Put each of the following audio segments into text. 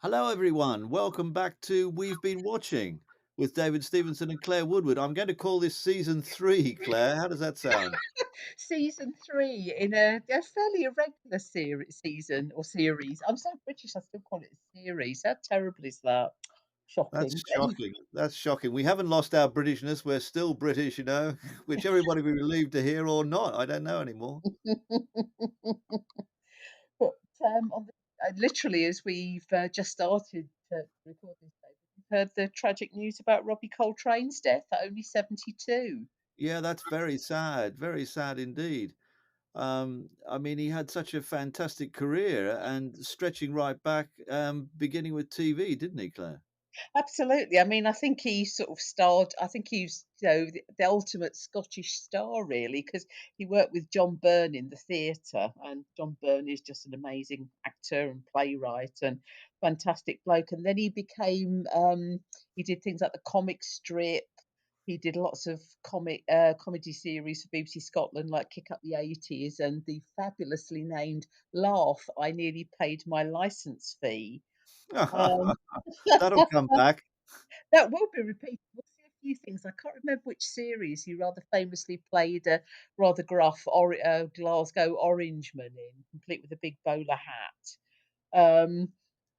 Hello, everyone. Welcome back to We've Been Watching with David Stevenson and Claire Woodward. I'm going to call this season three, Claire. How does that sound? Season 3 in a fairly irregular season or series. I'm so British, I still call it a series. How terrible is that? That's Shocking. shocking. That's shocking. We haven't lost our Britishness. We're still British, which everybody will be relieved to hear or not. I don't know anymore. But literally, as we've just started to record this, we've heard the tragic news about Robbie Coltrane's death at only 72. Yeah, that's very sad indeed. I mean, he had such a fantastic career and stretching right back, beginning with TV, didn't he, Claire? Absolutely. I mean, I think he sort of starred. I think he's, the ultimate Scottish star, really, because he worked with John Byrne in the theatre, and John Byrne is just an amazing actor and playwright and fantastic bloke. And then he became, he did things like the comic strip. He did lots of comedy series for BBC Scotland, like Kick Up the 80s and the fabulously named Laugh. I nearly paid my licence fee. Um, That'll come back. That will be repeated. We'll see a few things. I can't remember which series he rather famously played a rather gruff Glasgow Orangeman in, complete with a big bowler hat.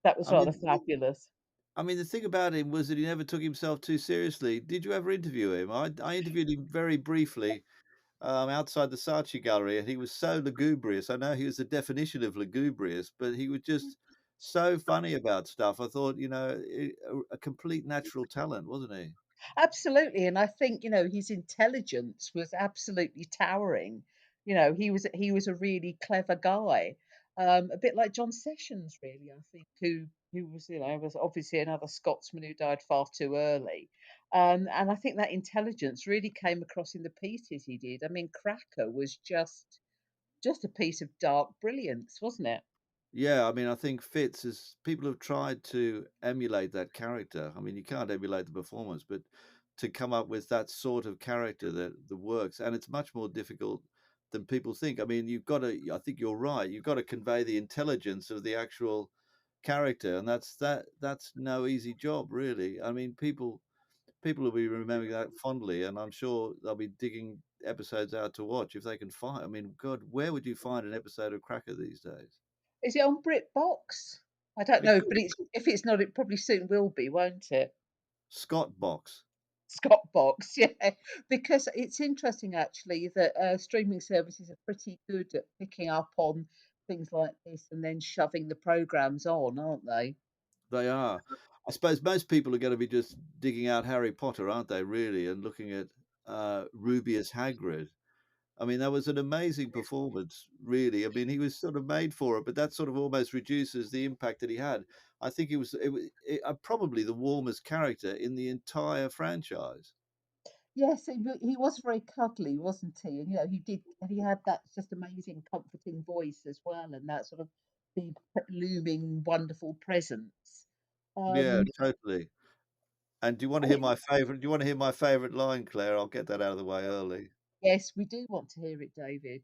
That was I rather mean, fabulous. the thing about him was that he never took himself too seriously. Did you ever interview him? I interviewed him very briefly outside the Saatchi Gallery, and he was so lugubrious. I know he was the definition of lugubrious, but he was just so funny about stuff. I thought, a complete natural talent, wasn't he? Absolutely, and I think, his intelligence was absolutely towering. He was a really clever guy, a bit like John Sessions, really. I think who was obviously another Scotsman who died far too early, and I think that intelligence really came across in the pieces he did. I mean, Cracker was just a piece of dark brilliance, wasn't it? Yeah, I think Fitz is people have tried to emulate that character. I mean, you can't emulate the performance, but to come up with that sort of character that works, and it's much more difficult than people think. I mean, I think you're right. You've got to convey the intelligence of the actual character, and that's no easy job, really. I mean, people will be remembering that fondly, and I'm sure they'll be digging episodes out to watch if they can find. I mean, God, where would you find an episode of Cracker these days? Is it on BritBox? I don't It know, could but if it's not, it probably soon will be, won't it? Scott Box. Scott Box, yeah, because it's interesting actually that streaming services are pretty good at picking up on things like this and then shoving the programs on, aren't they? They are. I suppose most people are gonna be just digging out Harry Potter, aren't they, really, and looking at, Rubeus Hagrid. I mean, that was an amazing performance, really. I mean, he was sort of made for it, but that sort of almost reduces the impact that he had. I think probably the warmest character in the entire franchise. Yes, he was very cuddly, wasn't he? And he had that just amazing, comforting voice as well, and that sort of big, looming, wonderful presence. Yeah, Um, totally. And and it, do you wanna hear my favorite line, Claire? I'll get that out of the way early. yes, we do want to hear it, David.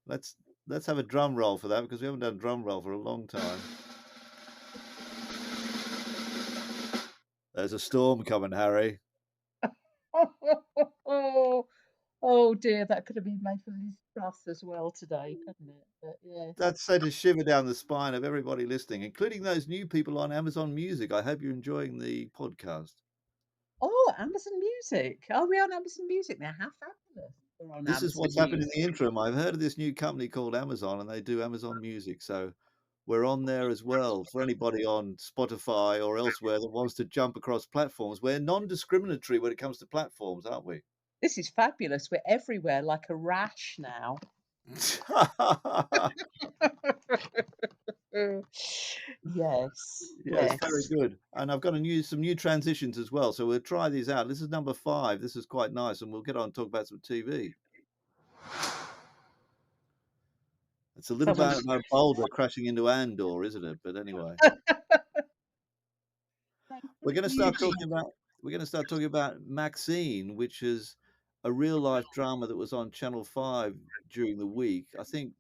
Let's let's have a drum roll for that because we haven't done a drum roll for a long time. There's a storm coming, Harry. Oh dear, that could have been made for Liz Truss as well today, couldn't it? But yes. That sent a shiver down the spine of everybody listening, including those new people on Amazon Music. I hope you're enjoying the podcast. Oh, Amazon Music. Are we on Amazon Music now? How fabulous. We're on This is Amazon what's happened in Music. the interim. I've heard of this new company called Amazon, and they do Amazon Music, so we're on there as well for anybody on Spotify or elsewhere that wants to jump across platforms. We're non-discriminatory when it comes to platforms, aren't we? This is fabulous. We're everywhere like a rash now. Yes, Yes, very yes. good. And I've got some new transitions as well, so we'll try these out. This is number 5. This is quite nice, and we'll get on and talk about some TV. It's a little bit Someone's about Boulder crashing into Andor, isn't it? But anyway, thanks for we're the going to start music. talking about we're going to start talking about Maxine, which is a real life drama that was on Channel 5 during the week. I think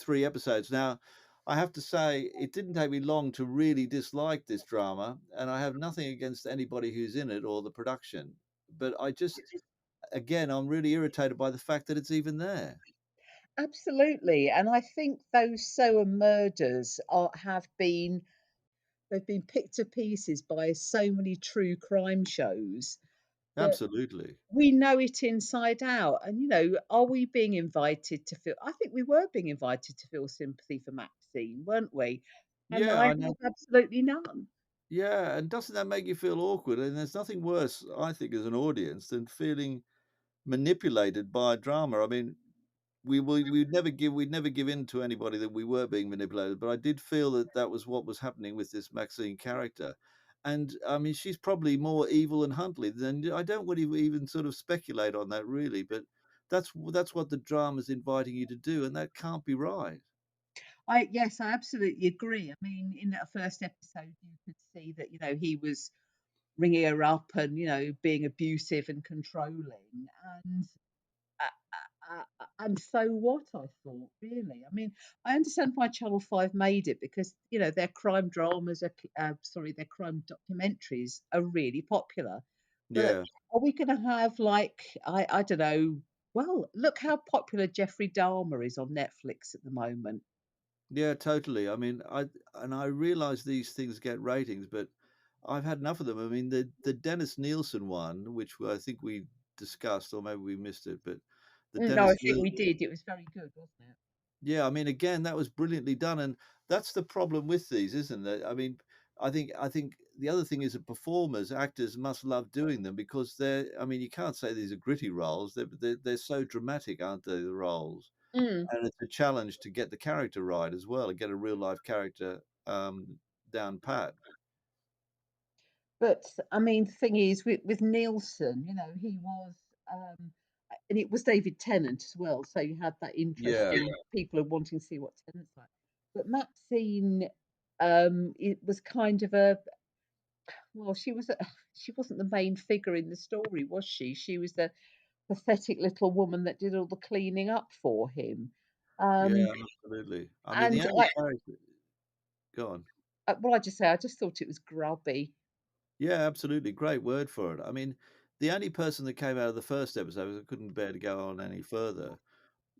3 episodes. Now, I have to say it didn't take me long to really dislike this drama, and I have nothing against anybody who's in it or the production. But I just again, I'm really irritated by the fact that it's even there. Absolutely, and I think those Sower murders have been they've been picked to pieces by so many true crime shows that Absolutely. we know it inside out. And, are we being invited to feel I think we were being invited to feel sympathy for Maxine, weren't we? And Yeah, I I have know. absolutely none. Yeah, and doesn't that make you feel awkward? And there's nothing worse, I think, as an audience than feeling manipulated by drama. I mean, we'd never give in to anybody that we were being manipulated, but I did feel that that was what was happening with this Maxine character. And I mean, she's probably more evil and Huntley than I don't want to even sort of speculate on that really, but that's what the drama's inviting you to do, and that can't be right. Yes, I absolutely agree. I mean, in that first episode, you could see that, he was ringing her up and, being abusive and controlling. And so what, I thought, really? I mean, I understand why Channel 5 made it because, their crime dramas sorry, their crime documentaries are really popular. But Yeah. are we gonna have, like, I don't know, well, look how popular Jeffrey Dahmer is on Netflix at the moment. Yeah, totally. I mean, I realize these things get ratings, but I've had enough of them. I mean, the Dennis Nielsen one, which I think we discussed, or maybe we missed it, but the No, I Dennis think Niel we did. It was very good, wasn't it? yeah, I mean, again, that was brilliantly done, and that's the problem with these, isn't it? I mean, I think the other thing is that performers, actors must love doing them because they're I mean, you can't say these are gritty roles. They're so dramatic, aren't they, the roles? Mm. And it's a challenge to get the character right as well and get a real life character, down pat. But, I mean, the thing is with Nielsen, he was, and it was David Tennant as well, so you had that Yeah, interesting people are wanting to see what Tennant's like. But Maxine, it was kind of a well, she wasn't the main figure in the story, was she? She was the pathetic little woman that did all the cleaning up for him. yeah, Um, absolutely. I mean, the and only character go on. well, I just say, I just thought it was grubby. Yeah, absolutely, great word for it. I mean, the only person that came out of the first episode, 'cause I couldn't bear to go on any further,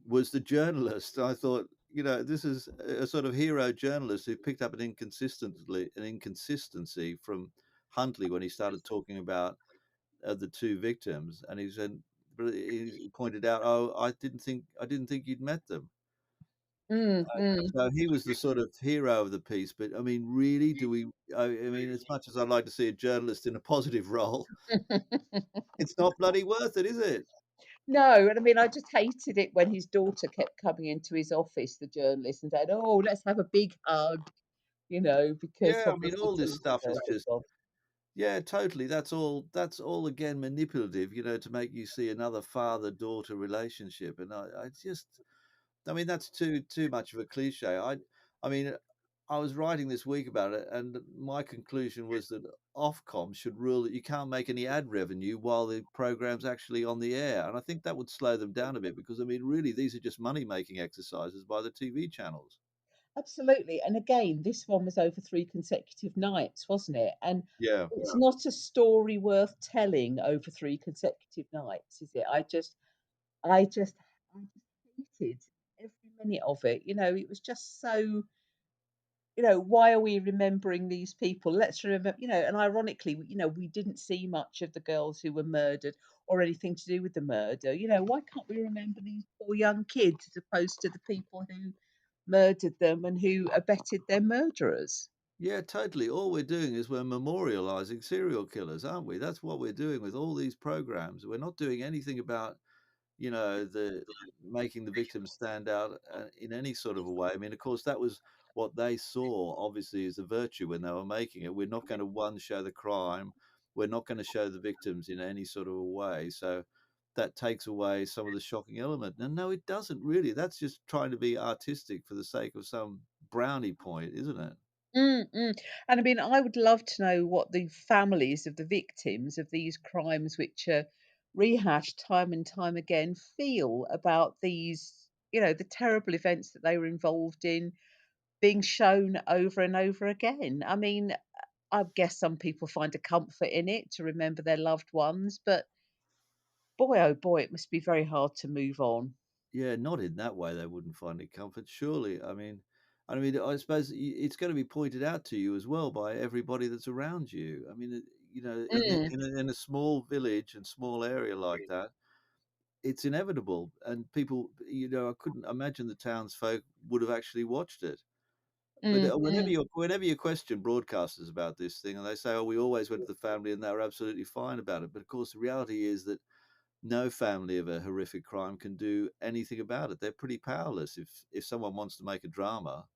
was the journalist. I thought, this is a sort of hero journalist who picked up an inconsistency from Huntley when he started talking about, the 2 victims, and he said but he pointed out, "Oh, I didn't think you'd met them." Mm, mm. So he was the sort of hero of the piece, but, I mean, really, do we I mean, as much as I'd like to see a journalist in a positive role, it's not bloody worth it, is it? No, and I mean, I just hated it when his daughter kept coming into his office, the journalist, and said, "Oh, let's have a big hug," because Yeah, I mean, obviously all this stuff Solicitor is had just gone. yeah, totally, that's all again manipulative, to make you see another father-daughter relationship, and I just I mean, that's too much of a cliche. I mean, I was writing this week about it, and my conclusion was that Ofcom should rule that you can't make any ad revenue while the program's actually on the air, and I think that would slow them down a bit because, I mean, really, these are just money-making exercises by the TV channels. Absolutely, and again, this one was over 3 consecutive nights, wasn't it? And Yeah. it's not a story worth telling over 3 consecutive nights, is it? I just I just hated every minute of it. It was just so why are we remembering these people? Let's remember, and ironically, we didn't see much of the girls who were murdered or anything to do with the murder. Why can't we remember these poor young kids as opposed to the people who murdered them and who abetted their murderers? Yeah, totally. All we're doing is we're memorializing serial killers, aren't we? That's what we're doing with all these programs. We're not doing anything about the making the victims stand out, in any sort of a way. I mean, of course, that was what they saw, obviously, as a virtue when they were making it. We're not gonna, one, show the crime. We're not gonna show the victims in any sort of a way, so that takes away some of the shocking element. And no, it doesn't really. That's just trying to be artistic for the sake of some brownie point, isn't it? Mm, mm. And I mean, I would love to know what the families of the victims of these crimes, which are rehashed time and time again, feel about these, the terrible events that they were involved in. being shown over and over again. I mean, I guess some people find a comfort in it to remember their loved ones, but boy, oh boy, it must be very hard to move on. Yeah, not in that way they wouldn't find it comfort, surely. I suppose it's gonna be pointed out to you as well by everybody that's around you. I mean, Mm. in a small village and small area like that, it's inevitable, and people, I couldn't imagine the townsfolk would have actually watched it. But, Mm, mm. whenever you question broadcasters about this thing, and they say, "Oh, we always went to the family, and they were absolutely fine about it." But, of course, the reality is that no family of a horrific crime can do anything about it. They're pretty powerless if someone wants to make a drama.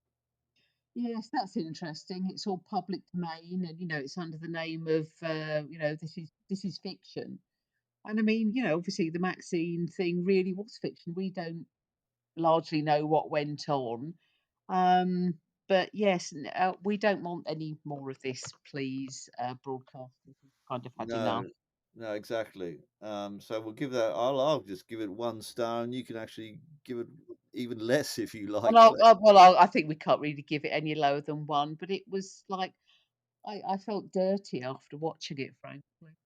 Yes, that's interesting. It's all public domain, and it's under the name of this is fiction. And I mean, obviously the Maxine thing really was fiction. We don't largely know what went on. Um, but yes, we don't want any more of this, please, broadcasters. We've kind of had enough. No, no, exactly. So we'll give that I'll just give it 1 star, and you can actually give it even less if you Well, like, but I think we can't really give it any lower than one, but it was like I felt dirty after watching it, frankly.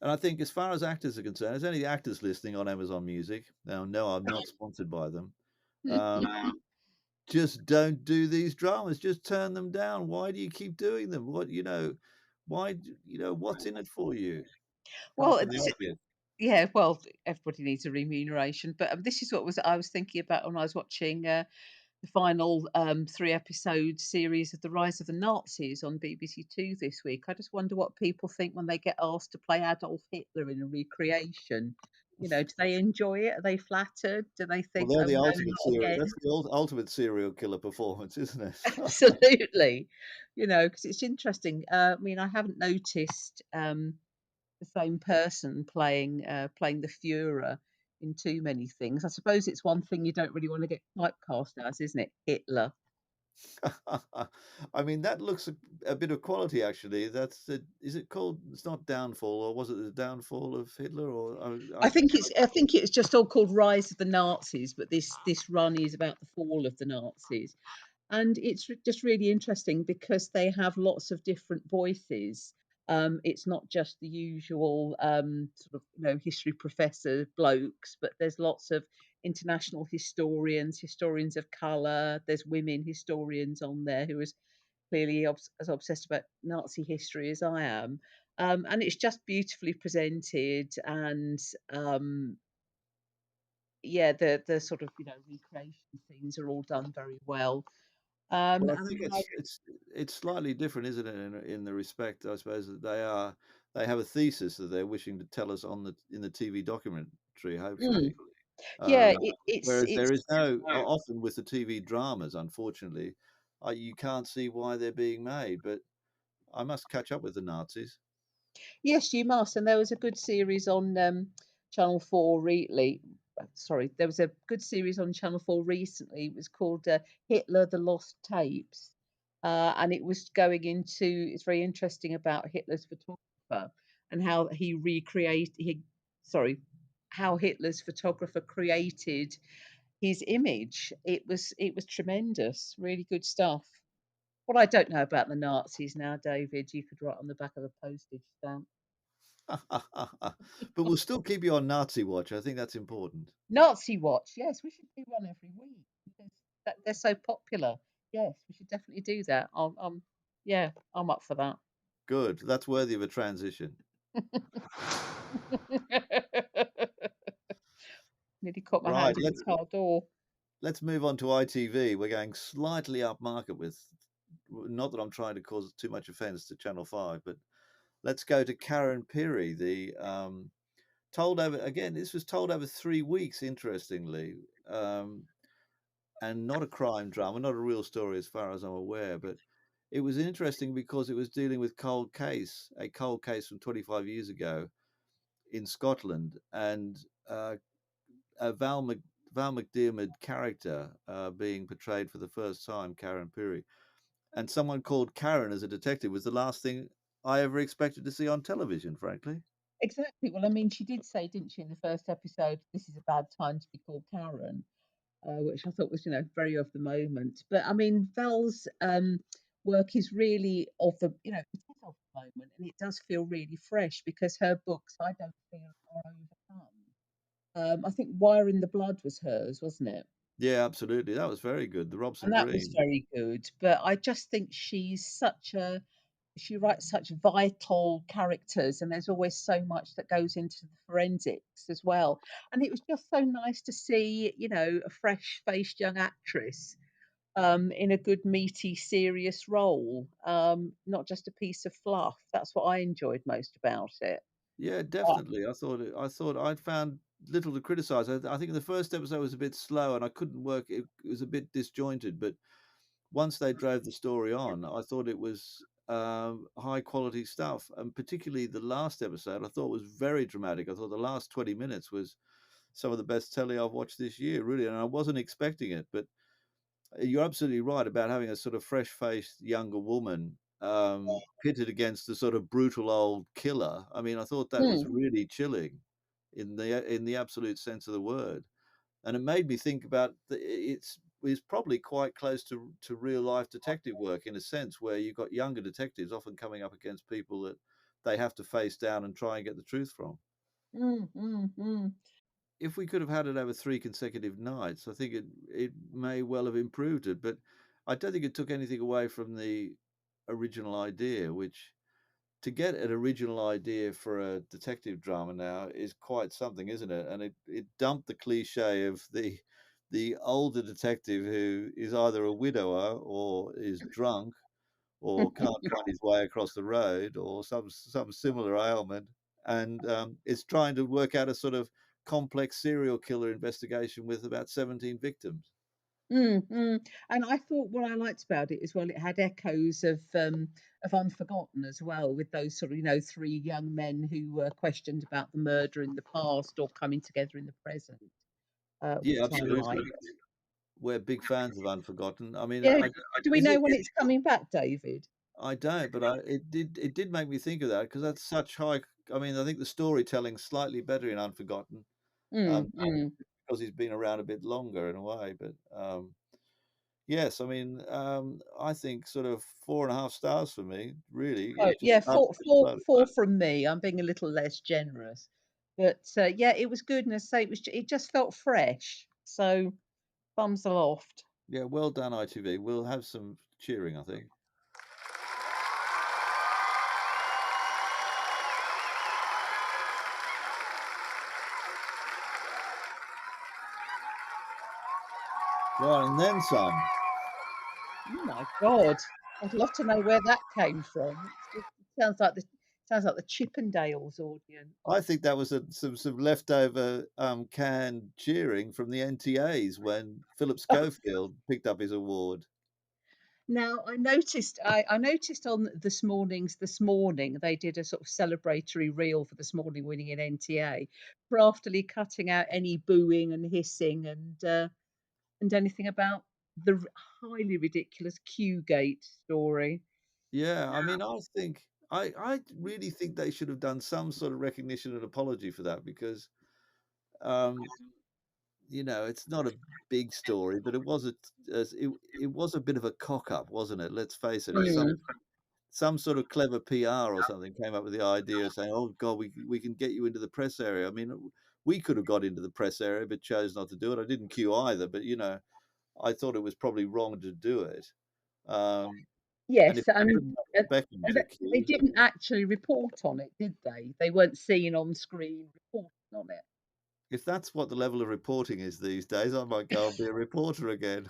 and I think as far as actors are concerned, there's any actors listening on Amazon Music. Now, no, I'm not sponsored by them. Um, just don't do these dramas. Just turn them down. Why do you keep doing them? What's in it for you? Apart Well, from the obvious. yeah, well, everybody needs a remuneration, but this is what was I was thinking about when I was watching the final 3-episode series of The Rise of the Nazis on BBC Two this week. I just wonder what people think when they get asked to play Adolf Hitler in a recreation. Do they enjoy it? Are they flattered? Do they Well, think, they're "Oh the no, ultimate not serial again"? that's the ultimate serial killer performance, isn't it? Absolutely. Because it's interesting. I mean, I haven't noticed the same person playing the Führer in too many things. I suppose it's one thing you don't really want to get typecast as, isn't it? Hitler. I mean, that looks a bit of quality, actually. Is it called it's not Downfall, or was it The Downfall of Hitler? Or I think it's just all called Rise of the Nazis, but this run is about the fall of the Nazis. And it's just really interesting because they have lots of different voices. It's not just the usual sort of history professor blokes, but there's lots of international historians, historians of colour. There's women historians on there who are clearly as obsessed about Nazi history as I am. And it's just beautifully presented, and um, yeah, the sort of recreation scenes are all done very well. Well, I And I think mean, it's slightly different, isn't it, in the respect, I suppose, that they have a thesis that they're wishing to tell us in the TV documentary, mm, hopefully. yeah, Um, it's whereas there is no often with the TV dramas, unfortunately, you can't see why they're being made, but I must catch up with the Nazis. yes, you must. And there was a good series on Channel 4 sorry, there was a good series on Channel 4 recently. It was called Hitler: The Lost Tapes. And it was going into it's very interesting about Hitler's photographer and how sorry, how Hitler's photographer created his image. It was tremendous, really good stuff. What I don't know about the Nazis now, David, you could write on the back of a postage stamp. But we'll still keep you on Nazi watch. I think that's important. Nazi Watch, yes, we should do one every week because they're so popular. Yes, we should definitely do that. Yeah, I'm up for that. Good. That's worthy of a transition. Nearly caught my Right. hand in the car door. Let's move on to ITV. We're going slightly upmarket with, not that I'm trying to cause too much offence to Channel 5, but let's go to Karen Pirie, told over, again, this was told over 3 weeks, interestingly, and not a crime drama, not a real story as far as I'm aware, but it was interesting because it was dealing with a cold case from 25 years ago in Scotland, and a Val McDiarmid character being portrayed for the first time, Karen Pirie, and someone called Karen as a detective was the last thing I ever expected to see on television, frankly. Exactly. Well, I mean, she did say, didn't she, in the first episode, this is a bad time to be called Karen. which I thought was, very of the moment. But I mean, Val's work is really of the, it is of the moment, and it does feel really fresh because her books, I don't feel are overcome. I think Wire in the Blood was hers, wasn't it? Yeah, absolutely. That was very good. The And Robson that was Green. very good. But I just think she writes such vital characters, and there's always so much that goes into the forensics as well. And it was just so nice to see, a fresh-faced young actress in a good, meaty, serious role, not just a piece of fluff. That's what I enjoyed most about it. Yeah, Uh, definitely. I thought I'd found little to criticize. I think the first episode was a bit slow and I couldn't work it was a bit disjointed, but once they drove the story on, I thought it was, high quality stuff, and particularly the last episode, I thought was very dramatic. I thought the last 20 minutes was some of the best telly I've watched this year, really, and I wasn't expecting it, but you're absolutely right about having a sort of fresh-faced younger woman, pitted against the sort of brutal old killer. I mean, I thought that was mm, really chilling in the absolute sense of the word, and it made me think about it's probably quite close to real life detective work in a sense where you've got younger detectives often coming up against people that they have to face down and try and get the truth from. mm, mm, mm. If we could have had it over 3 consecutive nights, I think it may well have improved it, but I don't think it took anything away from the original idea, which to get an original idea for a detective drama now is quite something, isn't it? And it dumped the cliché of the older detective who is either a widower or is drunk or can't find his way across the road or some similar ailment, and, is trying to work out a sort of complex serial killer investigation with about 17 victims. Mm, mm. And I thought what I liked about it as well, it had echoes of Unforgotten as well, with those sort of, three young men who were questioned about the murder in the past or coming together in the present, Yeah, which I absolutely. liked. We're big fans of Unforgotten. I mean, Yeah. I Do we is know it when it's coming back, David? I don't, but it did make me think of that because that's such high I mean, I think the storytelling's slightly better in Unforgotten, Mm, um, mm. because he's been around a bit longer in a way, but, yes, I mean, I think sort of 4.5 stars for me, really. Oh, It just yeah, absolutely exploded. 4 from me. I'm being a little less generous. But, yeah, it was good, and as I say, it just felt fresh. So, thumbs aloft. Yeah, well done, ITV. We'll have some cheering, I think. Right, and then some. Oh my god. I'd love to know where that came from. It sounds like the Chippendales audience. I think that was some leftover, canned cheering from the NTAs when Philip Schofield picked up his award. Now I noticed on this morning, they did a sort of celebratory reel for This Morning winning an NTA, craftily cutting out any booing and hissing and anything about the highly ridiculous Q-gate story. Yeah, I mean, I really think they should have done some sort of recognition and apology for that because, um, it's not a big story, but it was it was a bit of a cock up, wasn't it? Let's face it. It's Mm. some sort of clever PR or something came up with the idea of saying, "Oh god, we can get you into the press area." I mean, we could have got into the press area, but chose not to do it. I didn't queue either, but, I thought it was probably wrong to do it. Um, and if Yes, they couldn't and get Beckham and to they queue, didn't actually report on it, did they? They weren't seen on screen reporting on it. if that's what the level of reporting is these days, I might go and be a reporter again.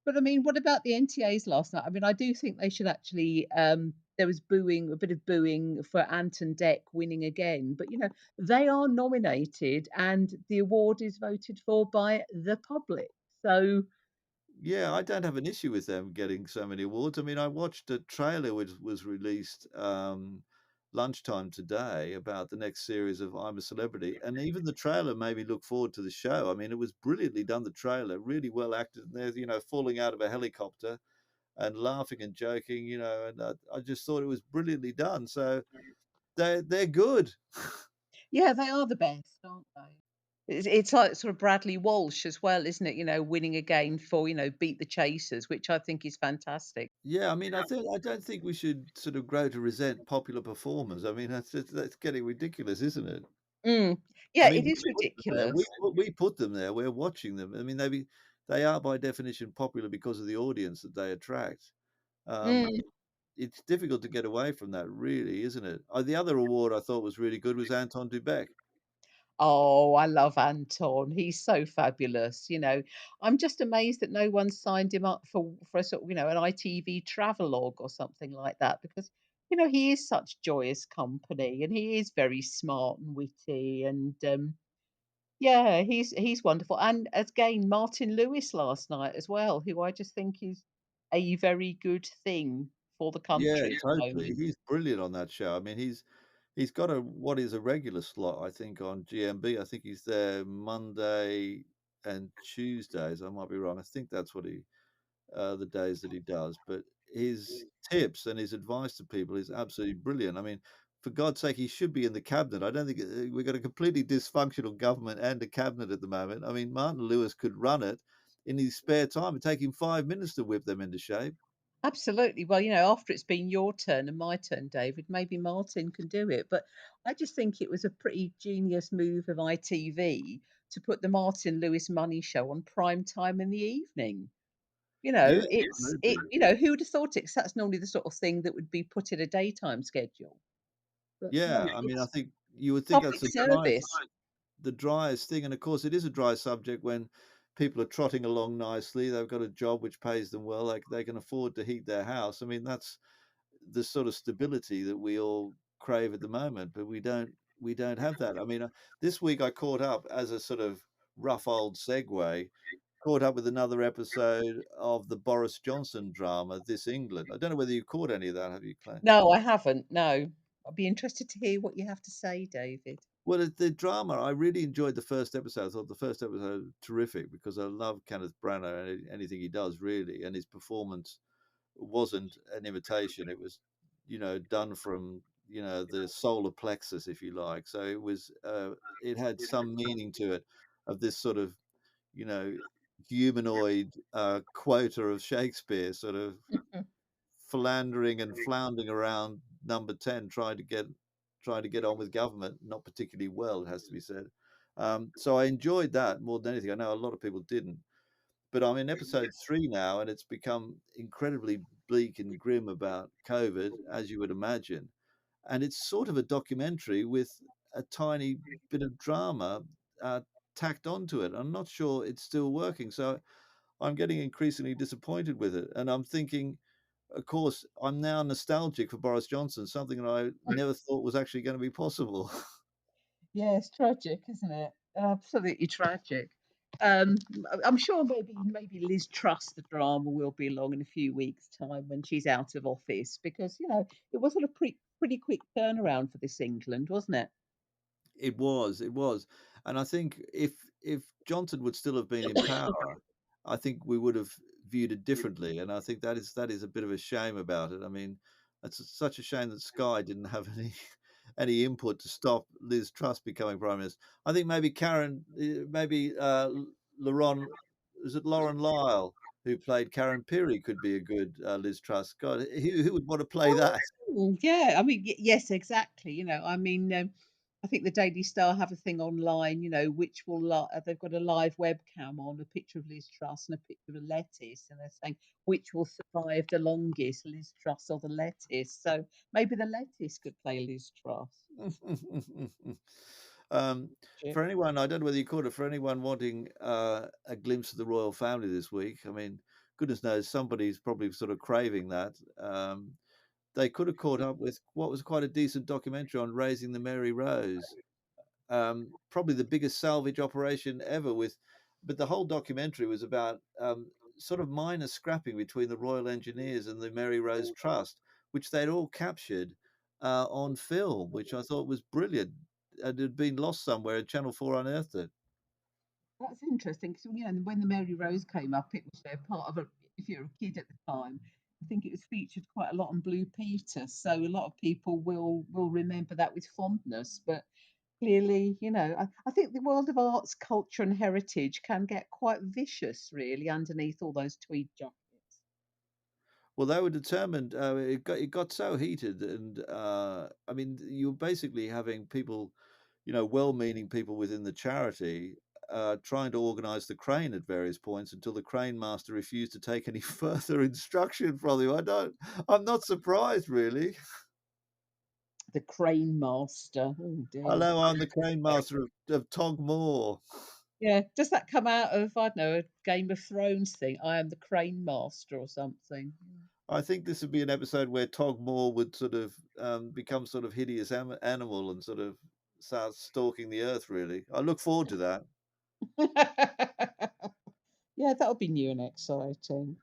But, I mean, what about the NTAs last night? I mean, I do think they should actually, there was booing, a bit of booing for Ant and Dec winning again, but, they are nominated and the award is voted for by the public. So, Yeah, I don't have an issue with them getting so many awards. I mean, I watched a trailer which was released lunchtime today about the next series of I'm a Celebrity, and even the trailer made me look forward to the show. I mean, it was brilliantly done, the trailer, really well acted. And they're, falling out of a helicopter and laughing and joking, and I just thought it was brilliantly done. So they're good. yeah, they are the best, aren't they? It's like sort of Bradley Walsh as well, isn't it? Winning again for, Beat the Chasers, which I think is fantastic. Yeah, I mean, I don't think we should sort of grow to resent popular performers. I mean, that's getting ridiculous, isn't it? Mm. I Yeah, mean, it we is put them there. We ridiculous. we put them there. We're watching them. I mean, they are by definition popular because of the audience that they attract. Um, Mm. it's difficult to get away from that, really, isn't it? The other award I thought was really good was Anton Dubek. Oh, I love Anton. He's so fabulous. I'm just amazed that no one signed him up for a sort of, an ITV travelogue or something like that because, he is such joyous company and he is very smart and witty and yeah, he's wonderful. And again, Martin Lewis last night as well, who I just think is a very good thing for the Yeah, country at the totally. moment. He's brilliant on that show. I mean, he's got a what is a regular slot, I think, on GMB. I think he's there Monday and Tuesdays. I might be wrong. I think that's what he the days that he does. But his tips and his advice to people is absolutely brilliant. I mean, for God's sake, he should be in the cabinet. I don't think we've got a completely dysfunctional government and a cabinet at the moment. I mean, Martin Lewis could run it in his spare time. It'd take him 5 minutes to whip them into shape. Absolutely. Well, after it's been your turn and my turn, David, maybe Martin can do it. But I just think it was a pretty genius move of ITV to put the Martin Lewis Money Show on prime time in the evening. Yeah, absolutely. Who would have thought it? 'Cause that's normally the sort of thing that would be put in a daytime schedule. But no, Yeah, I mean, I it's think you would think that's public service. the driest thing, and of course, it is a dry subject when people are trotting along nicely. They've got a job which pays them well. They can afford to heat their house. I mean, that's the sort of stability that we all crave at the moment, but we don't have that. I mean, this week I caught up as a sort of rough old segue, caught up with another episode of the Boris Johnson drama, This England. I don't know whether you caught any of that, have you, Claire? No, I haven't. No. I'll be interested to hear what you have to say, David. Well, the drama, I really enjoyed the first episode. I thought the first episode terrific because I love Kenneth Branagh and anything he does really, and his performance wasn't an imitation. It was, done from, the solar plexus, if you like. So it had some meaning to it of this sort of, you know, humanoid quota of Shakespeare sort of philandering and floundering around number 10 trying to get on with government, not particularly well, it has to be said. So I enjoyed that more than anything. I know a lot of people didn't, but I'm in episode 3 now, and it's become incredibly bleak and grim about COVID, as you would imagine. And it's sort of a documentary with a tiny bit of drama uh, tacked onto it. I'm not sure it's still working, so I'm getting increasingly disappointed with it. And I'm thinking, of course, I'm now nostalgic for Boris Johnson, something that I never thought was actually going to be possible. Yeah, it's tragic, isn't it? Absolutely tragic. I'm sure maybe Liz Truss, the drama, will be along in a few weeks' time when she's out of office because it was a pretty quick turnaround for this England, wasn't it? It was, and I think if Johnson would still have been in power, I think we would have viewed it differently, and I think that is a bit of a shame about it. I mean, it's such a shame that Sky didn't have any input to stop Liz Truss becoming prime minister. I think maybe Lauren, is it Lauren Lyle who played Karen Pirie could be a good Liz Truss. God, who would want to play that? Yeah, I mean, yes, exactly. I mean, I think the Daily Star have a thing online, which they've got a live webcam on a picture of Liz Truss and a picture of lettuce, and they're saying which will survive the longest, Liz Truss or the lettuce. So maybe the lettuce could play Liz Truss. Um, for anyone, I don't know whether you caught it, for anyone wanting a glimpse of the royal family this week, I mean, goodness knows somebody's probably sort of craving that. They could have caught up with what was quite a decent documentary on raising the Mary Rose, probably the biggest salvage operation ever but the whole documentary was about sort of minor scrapping between the Royal Engineers and the Mary Rose Trust, which they'd all captured on film, which I thought was brilliant. And it had been lost somewhere, and Channel 4 unearthed it. That's interesting because when the Mary Rose came up, it was part of a. If you're a kid at the time, I think it was featured quite a lot on Blue Peter, so a lot of people will remember that with fondness. But clearly, I think the world of arts, culture, and heritage can get quite vicious, really, underneath all those tweed jackets. Well, they were determined. It got so heated, and I mean, you're basically having people, well-meaning people within the charity, trying to organise the crane at various points until the crane master refused to take any further instruction from him. I'm not surprised, really. The crane master. Oh dear. Hello, I'm the crane master of Togmore. Yeah, does that come out of, I don't know, a Game of Thrones thing? I am the crane master or something. I think this would be an episode where Togmore would sort of become sort of hideous animal and sort of start stalking the earth. Really, I look forward to that. Yeah, that'll be new and exciting.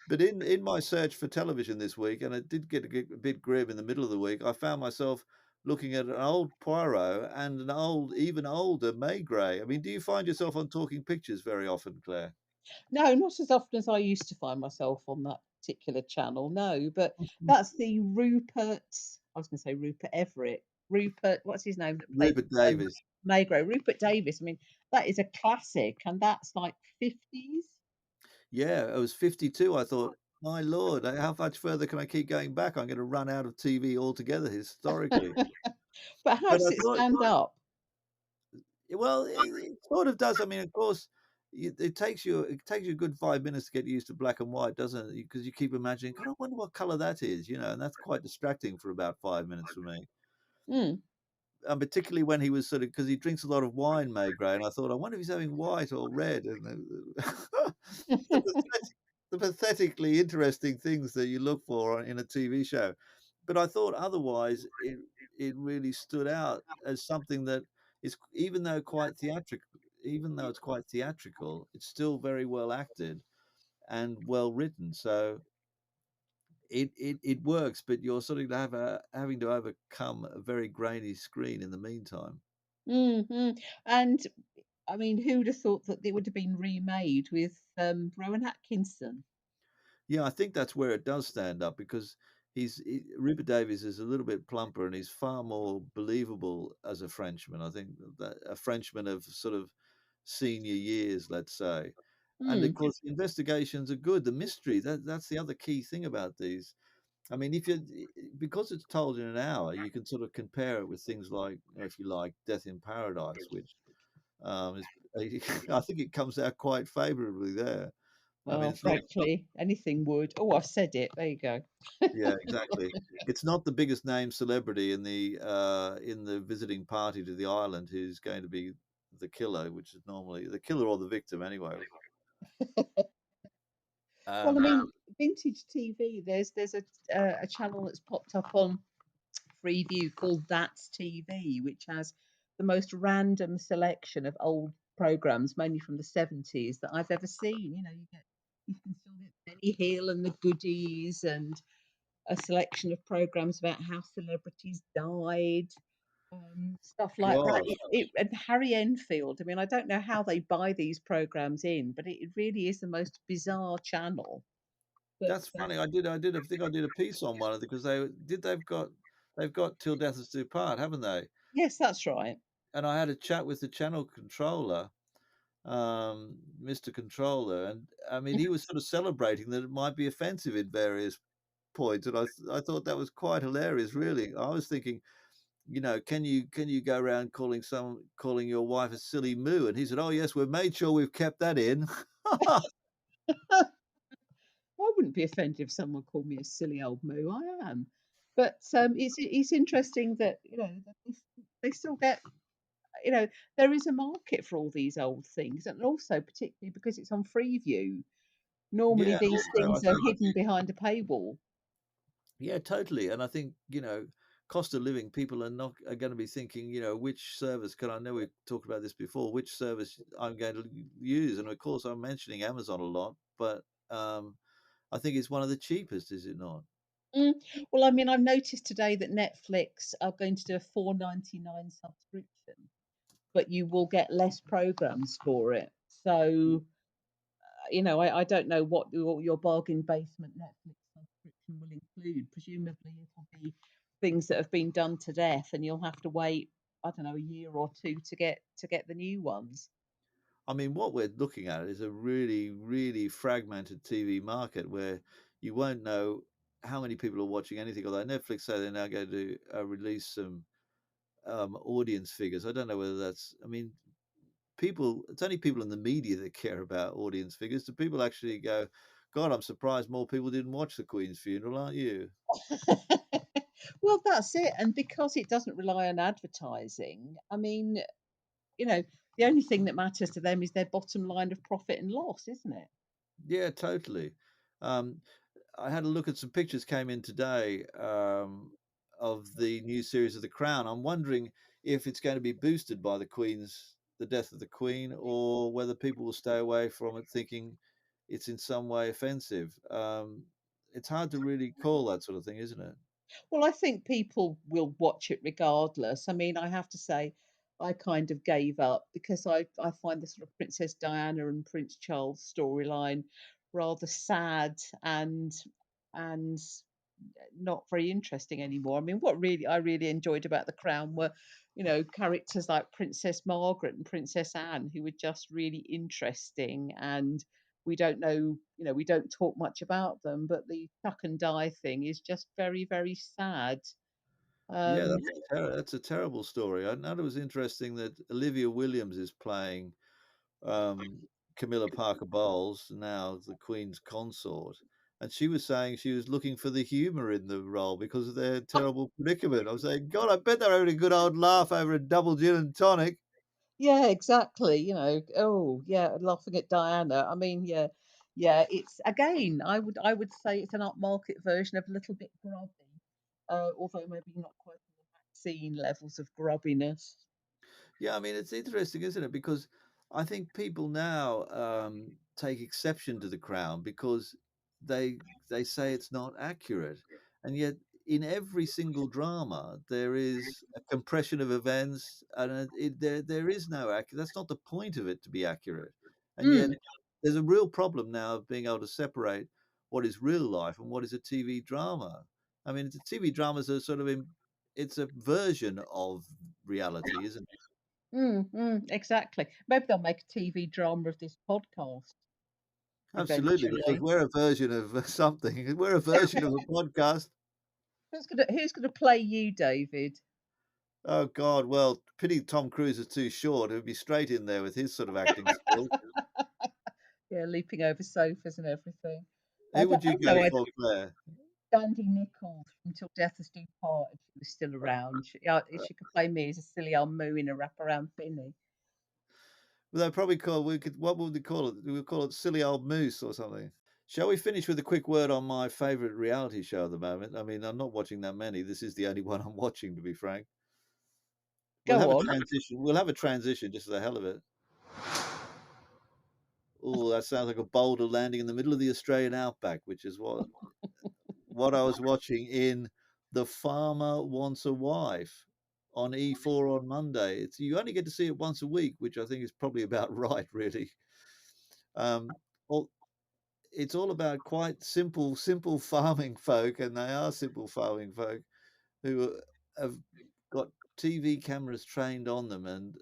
But in my search for television this week, and it did get a bit grim in the middle of the week, I found myself looking at an old Poirot and an even older Maigret. I mean, do you find yourself on Talking Pictures very often, Claire? No, not as often as I used to find myself on that particular channel, no, but that's the Rupert, I was gonna say Rupert Everett. Rupert, what's his name that played, Rupert um, Davis. Maigret? Rupert Davis. I mean, that is a classic, and that's like 50s. Yeah, I was 52. I thought, my lord, how much further can I keep going back? I'm going to run out of TV altogether historically. But how But I does it thought, stand up? well, it sort of does. I mean, of course, it takes you a good 5 minutes to get used to black and white, doesn't it? Because you keep imagining, God, I wonder what color that is, and that's quite distracting for about 5 minutes for me. Mm. And particularly when he was sort of because he drinks a lot of wine, Maigret, and I thought, I wonder if he's having white or red, and the pathetically interesting things that you look for in a TV show. But I thought otherwise it really stood out as something that is even though it's quite theatrical, it's still very well acted and well written. So it works, but you're sort of having to overcome a very grainy screen in the meantime. Mhm. And I mean, who'd have thought that it would have been remade with, Rowan Atkinson? Yeah, I think that's where it does stand up because Rupert Davies is a little bit plumper and he's far more believable as a Frenchman. I think that a Frenchman of sort of senior years, let's say. And of Mm. course, the investigations are good. The mystery, that's the other key thing about these. I mean, because it's told in an hour, you can sort of compare it with things like, if you like, Death in Paradise, which is, I think it comes out quite favorably there. I mean, Well, it's not. frankly, anything would. Oh, I've said it. There you go. Yeah, exactly. It's not the biggest name celebrity in the visiting party to the island who's going to be the killer, which is normally the killer or the victim anyway. Well, I Um, mean, vintage TV, there's a channel that's popped up on Freeview called That's TV, which has the most random selection of old programs, mainly from the 70s, that I've ever seen. You can still get Benny Hill and the Goodies and a selection of programs about how celebrities died, stuff like that. God, And Harry Enfield. I mean, I don't know how they buy these programs in, but it really is the most bizarre channel. But that's funny. I think I did a piece on one of because they've got Till Death Us Do Part, haven't they? yes, that's right. And I had a chat with the channel controller, Mr. Controller, and I mean he was sort of celebrating that it might be offensive in various points, and I thought that was quite hilarious. Really, I was thinking, can you go around calling your wife a silly moo? And he said, "Oh yes, we've made sure we've kept that in." I wouldn't be offended if someone called me a silly old moo. I am. But it's interesting that that they still get there is a market for all these old things, and also particularly because it's on Freeview. Normally Yeah, these also I things are think hidden behind a paywall. yeah, totally. And I think, cost of living, people are going to be thinking, which service can I know we've talked about this before, which service I'm going to use. And of course, I'm mentioning Amazon a lot, but I think it's one of the cheapest, is it not? Mm. Well, I mean, I've noticed today that Netflix are going to do a 4.99 subscription, but you will get less programs for it. So, I don't know what your bargain basement Netflix subscription will include. Presumably, it'll be things that have been done to death, and you'll have to wait. I don't know, a year or two to get the new ones. I mean, what we're looking at is a really, really fragmented TV market where you won't know how many people are watching anything. Although Netflix say they're now going to release some audience figures. I don't know whether that's. I mean, people. It's only people in the media that care about audience figures. Do people actually go, "God, I'm surprised more people didn't watch the Queen's funeral"? Aren't you? Well, that's it, and because it doesn't rely on advertising, I mean, you know, the only thing that matters to them is their bottom line of profit and loss, isn't it? Yeah, totally. Um, I had a look at some pictures came in today, of the new series of The Crown. I'm wondering if it's going to be boosted by the death of the Queen, or whether people will stay away from it thinking it's in some way offensive. It's hard to really call that sort of thing, isn't it? Well, I think people will watch it regardless. I mean, I have to say, I kind of gave up because I find the sort of Princess Diana and Prince Charles storyline rather sad and not very interesting anymore. I mean, what really I really enjoyed about The Crown were, characters like Princess Margaret and Princess Anne, who were just really interesting. And we don't know, we don't talk much about them, but the Tuck and Die thing is just very, very sad. Yeah, Um, that's a terrible story. I know it was interesting that Olivia Williams is playing um, Camilla Parker Bowles, now the Queen's consort, and she was saying she was looking for the humour in the role because of their terrible predicament. I was saying, God, I bet they're having a good old laugh over a double gin and tonic. yeah, exactly. Oh yeah, laughing at Diana. I mean, yeah, yeah. It's again, I would say it's an upmarket version of a little bit grubby, although maybe not quite to the Maxine levels of grubbiness. Yeah, I mean, it's interesting, isn't it? Because I think people now take exception to the Crown because they they say it's not accurate, and yet in every single drama there is a compression of events, and there is no accurate. That's not the point of it to be accurate, and yet Mm, there's a real problem now of being able to separate what is real life and what is a TV drama. I mean, the TV dramas are sort of it's a version of reality, isn't it? exactly. Maybe they'll make a TV drama of this podcast Absolutely, because eventually. we're a version of something. We're a version of a podcast. Who's gonna play you, David? Oh God, well, pity Tom Cruise is too short. It would be straight in there with his sort of acting skills. Yeah, leaping over sofas and everything. Who would I you know go for, Claire? Sandy Nichols from Till Death Us Do Part, if she was still around. She could play me as a silly old moo in a wraparound Finny. Well, they'd probably call we could what would we call it? We would call it silly old moose or something. Shall we finish with a quick word on my favourite reality show at the moment? I mean, I'm not watching that many. This is the only one I'm watching, to be frank. We'll Go have a on. transition. We'll have a transition just for the hell of it. Oh, that sounds like a boulder landing in the middle of the Australian outback, which is what I was watching in The Farmer Wants a Wife on E4 on Monday. It's you only get to see it once a week, which I think is probably about right, really. Um, well, it's all about quite simple farming folk, and they are simple farming folk who have got TV cameras trained on them, and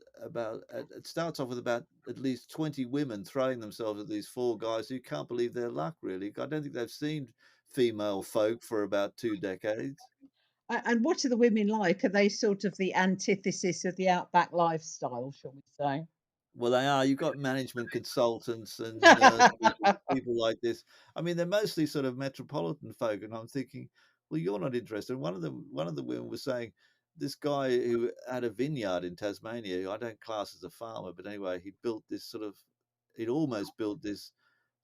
it starts off with about at least 20 women throwing themselves at these four guys who can't believe their luck, really. I don't think they've seen female folk for about 2 decades. And what are the women like? Are they sort of the antithesis of the outback lifestyle, shall we say? Well, they are. You've got management consultants and nurses and people like this. I mean, they're mostly sort of metropolitan folk, and I'm thinking, well, you're not interested. One of the women was saying this guy who had a vineyard in Tasmania, who I don't class as a farmer, but anyway, he'd almost built this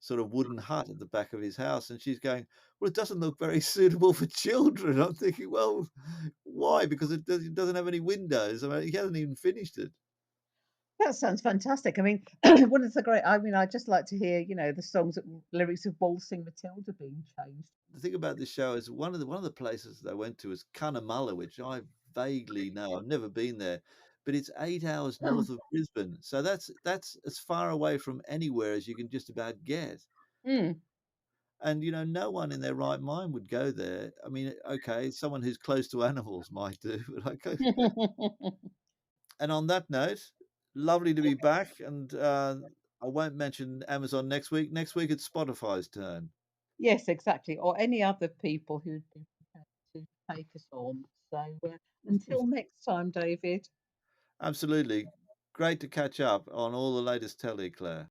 sort of wooden hut at the back of his house, and she's going, well, it doesn't look very suitable for children. I'm thinking, well, why? Because it doesn't have any windows. I mean, he hasn't even finished it. That sounds fantastic. I mean, one of the great I mean, I'd just like to hear, the songs lyrics of Waltzing Matilda being changed. The thing about this show is one of the places they went to is Cunnamulla, which I vaguely know. I've never been there, but it's 8 hours north of Brisbane, so that's as far away from anywhere as you can just about get. Mm. And no one in their right mind would go there. I mean, okay, someone who's close to animals might do, but And on that note, lovely to be Yeah. back, and, I won't mention Amazon next week. Next week, it's Spotify's turn. Yes, exactly, or any other people who'd be prepared to take us on. So, until next time, David. Absolutely. Great to catch up on all the latest telly, Claire.